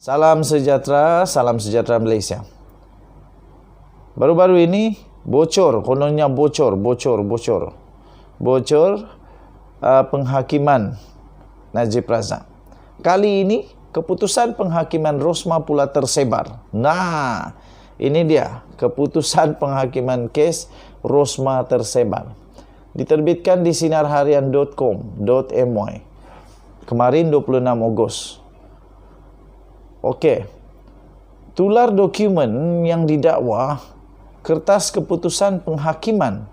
Salam sejahtera Malaysia. Baru-baru ini kononnya bocor penghakiman Najib Razak. Kali ini keputusan penghakiman Rosmah pula tersebar. Nah, ini dia keputusan penghakiman kes Rosmah tersebar. Diterbitkan di sinarharian.com.my kemarin 26 Ogos. Okey. Tular dokumen yang didakwa kertas keputusan penghakiman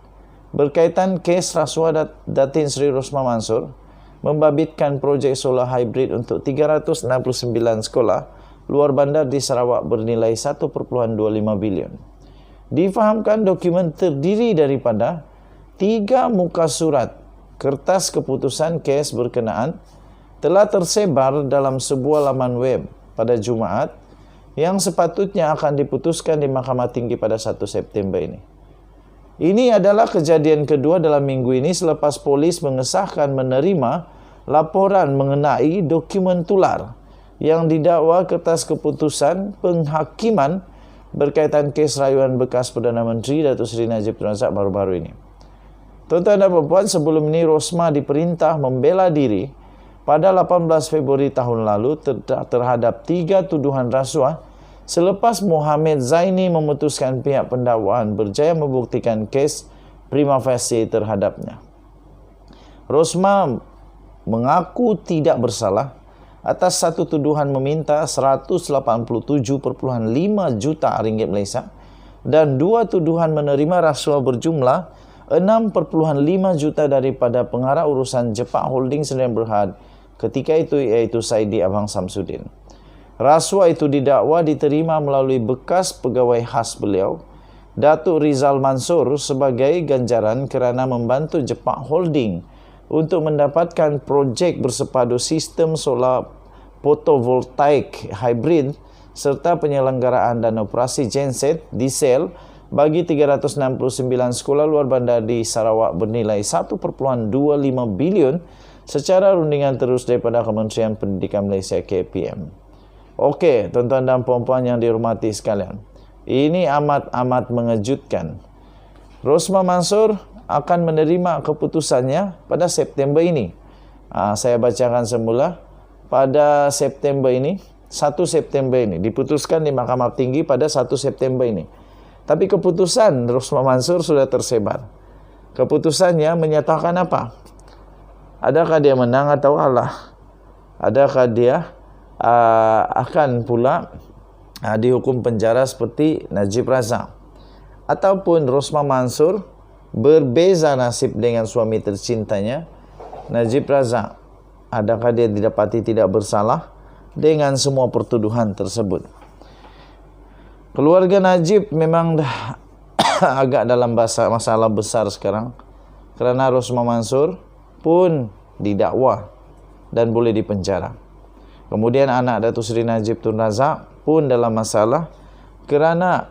berkaitan kes rasuah Datin Seri Rosmah Mansor membabitkan projek solar hybrid untuk 369 sekolah luar bandar di Sarawak bernilai 1.25 bilion. Difahamkan dokumen terdiri daripada 3 muka surat kertas keputusan kes berkenaan telah tersebar dalam sebuah laman web pada Jumaat yang sepatutnya akan diputuskan di Mahkamah Tinggi pada 1 September ini. Ini adalah kejadian kedua dalam minggu ini selepas polis mengesahkan menerima laporan mengenai dokumen tular yang didakwa kertas keputusan penghakiman berkaitan kes rayuan bekas Perdana Menteri Datuk Seri Najib Tun Razak baru-baru ini. Tuan-tuan dan puan-puan, sebelum ini Rosmah diperintah membela diri pada 18 Februari tahun lalu terhadap 3 tuduhan rasuah selepas Mohamed Zaini memutuskan pihak pendakwaan berjaya membuktikan kes prima facie terhadapnya. Rosmah mengaku tidak bersalah atas satu tuduhan meminta 187.5 juta ringgit Malaysia dan 2 tuduhan menerima rasuah berjumlah 6.5 juta daripada pengarah urusan Jepak Holding Sdn Berhad ketika itu, iaitu Saidi Abang Samsudin. Rasuah itu didakwa diterima melalui bekas pegawai khas beliau, Datuk Rizal Mansor, sebagai ganjaran kerana membantu Jepak Holding untuk mendapatkan projek bersepadu sistem solar fotovoltaik hybrid serta penyelenggaraan dan operasi genset diesel bagi 369 sekolah luar bandar di Sarawak bernilai 1.25 bilion secara rundingan terus daripada Kementerian Pendidikan Malaysia KPM. Okey, tuan-tuan dan puan-puan yang dihormati sekalian, ini amat mengejutkan. Rosmah Mansor akan menerima keputusannya pada September ini. Saya bacakan semula. Pada September ini, 1 September ini, diputuskan di Mahkamah Tinggi pada 1 September ini. Tapi keputusan Rosmah Mansor sudah tersebar. Keputusannya menyatakan apa? Adakah dia menang atau kalah? Adakah dia akan pula dihukum penjara seperti Najib Razak? Ataupun Rosmah Mansor berbeza nasib dengan suami tercintanya, Najib Razak? Adakah dia didapati tidak bersalah dengan semua pertuduhan tersebut? Keluarga Najib memang dah agak dalam masalah besar sekarang kerana Rosmah Mansor pun didakwa dan boleh dipenjara. Kemudian anak Datuk Seri Najib Tun Razak pun dalam masalah kerana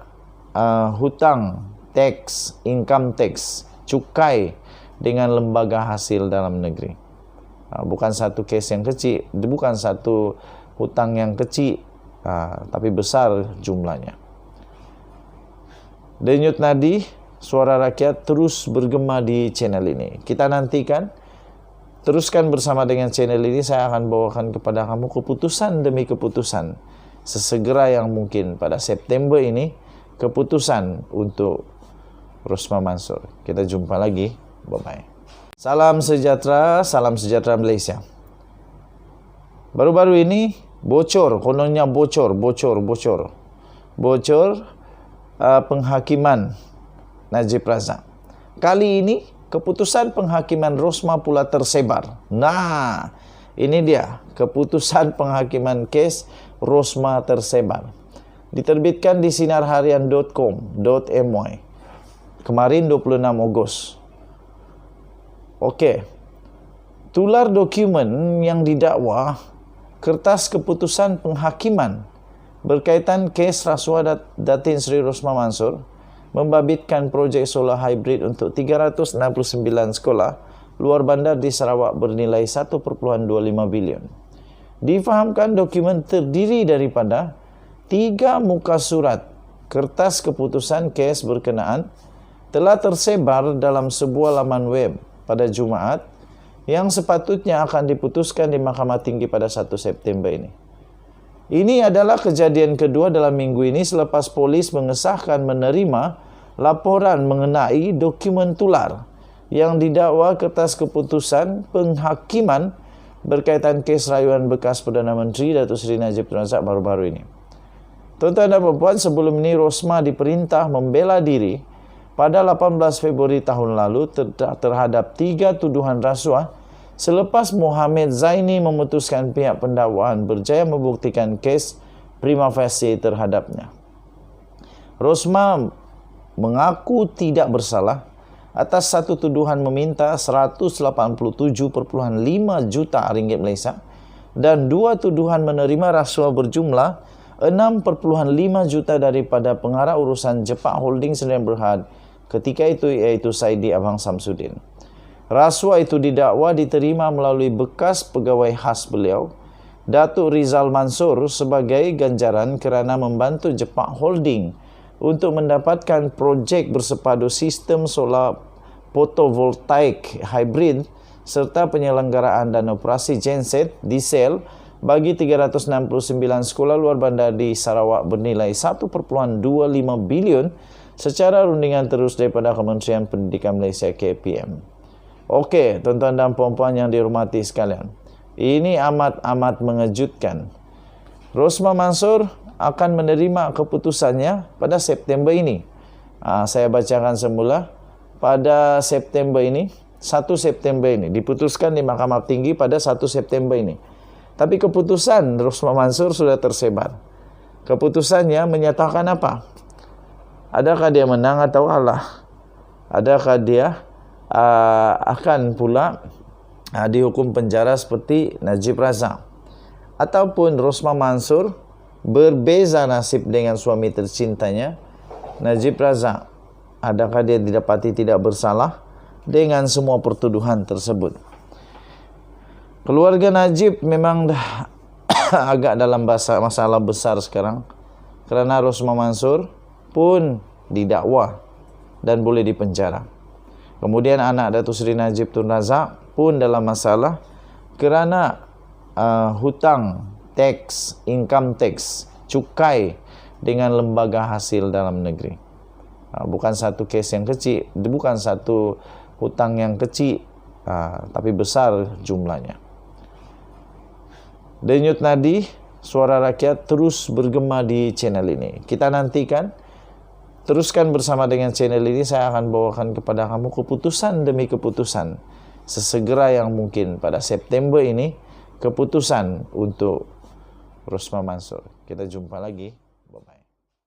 hutang teks, income tax, cukai dengan lembaga hasil dalam negeri. Bukan satu kes yang kecil, bukan satu hutang yang kecil, tapi besar jumlahnya. Denyut nadi suara rakyat terus bergema di channel ini. Kita nantikan, teruskan bersama dengan channel ini. Saya akan bawakan kepada kamu keputusan demi keputusan sesegera yang mungkin pada September ini, keputusan untuk Rosmah Mansor. Kita jumpa lagi. Bye-bye. Salam sejahtera Malaysia. Baru-baru ini kononnya bocor penghakiman Najib Razak. Kali ini keputusan penghakiman Rosmah pula tersebar. Nah, ini dia keputusan penghakiman kes Rosmah tersebar. Diterbitkan di sinarharian.com.my kemarin 26 Ogos. Okey. Tular dokumen yang didakwa kertas keputusan penghakiman berkaitan kes rasuah Datin Seri Rosmah Mansor membabitkan projek solar hybrid untuk 369 sekolah luar bandar di Sarawak bernilai 1.25 bilion. Difahamkan dokumen terdiri daripada 3 muka surat. Kertas keputusan kes berkenaan telah tersebar dalam sebuah laman web pada Jumaat yang sepatutnya akan diputuskan di Mahkamah Tinggi pada 1 September ini. Ini adalah kejadian kedua dalam minggu ini selepas polis mengesahkan menerima laporan mengenai dokumen tular yang didakwa kertas keputusan penghakiman berkaitan kes rayuan bekas Perdana Menteri Datuk Seri Najib Tun Razak baru-baru ini. Tuan-tuan dan puan-puan, sebelum ini Rosmah diperintah membela diri pada 18 Februari tahun lalu terhadap 3 tuduhan rasuah selepas Mohamed Zaini memutuskan pihak pendakwaan berjaya membuktikan kes prima facie terhadapnya. Rosmah mengaku tidak bersalah atas satu tuduhan meminta 187.5 juta ringgit Malaysia dan 2 tuduhan menerima rasuah berjumlah 6.5 juta daripada pengarah urusan Jepak Holding Sdn Berhad ketika itu, iaitu Saidi Abang Samsudin. Rasuah itu didakwa diterima melalui bekas pegawai khas beliau, Datuk Rizal Mansur, sebagai ganjaran kerana membantu Jepak Holding untuk mendapatkan projek bersepadu sistem solar fotovoltaik hybrid serta penyelenggaraan dan operasi genset diesel bagi 369 sekolah luar bandar di Sarawak bernilai 1.25 bilion secara rundingan terus daripada Kementerian Pendidikan Malaysia KPM. Okey, tuan-tuan dan puan-puan yang dihormati sekalian, ini amat mengejutkan. Rosmah Mansur akan menerima keputusannya pada September ini. Saya bacakan semula. Pada September ini, 1 September ini, diputuskan di Mahkamah Tinggi pada 1 September ini. Tapi keputusan Rosmah Mansur sudah tersebar. Keputusannya menyatakan apa? Adakah dia menang atau kalah? Adakah dia akan pula dihukum penjara seperti Najib Razak? Ataupun Rosmah Mansur berbeza nasib dengan suami tercintanya, Najib Razak? Adakah dia didapati tidak bersalah dengan semua pertuduhan tersebut? Keluarga Najib memang dah agak dalam masalah besar sekarang kerana Rosmah Mansur pun didakwa dan boleh dipenjara. Kemudian anak Datuk Seri Najib Tun Razak pun dalam masalah kerana hutang teks, income tax, cukai dengan lembaga hasil dalam negeri. Bukan satu kes yang kecil, bukan satu hutang yang kecil, tapi besar jumlahnya. Denyut nadi suara rakyat terus bergema di channel ini. Kita nantikan, teruskan bersama dengan channel ini. Saya akan bawakan kepada kamu keputusan demi keputusan sesegera yang mungkin pada September ini, keputusan untuk Rosmah Mansur. Kita jumpa lagi.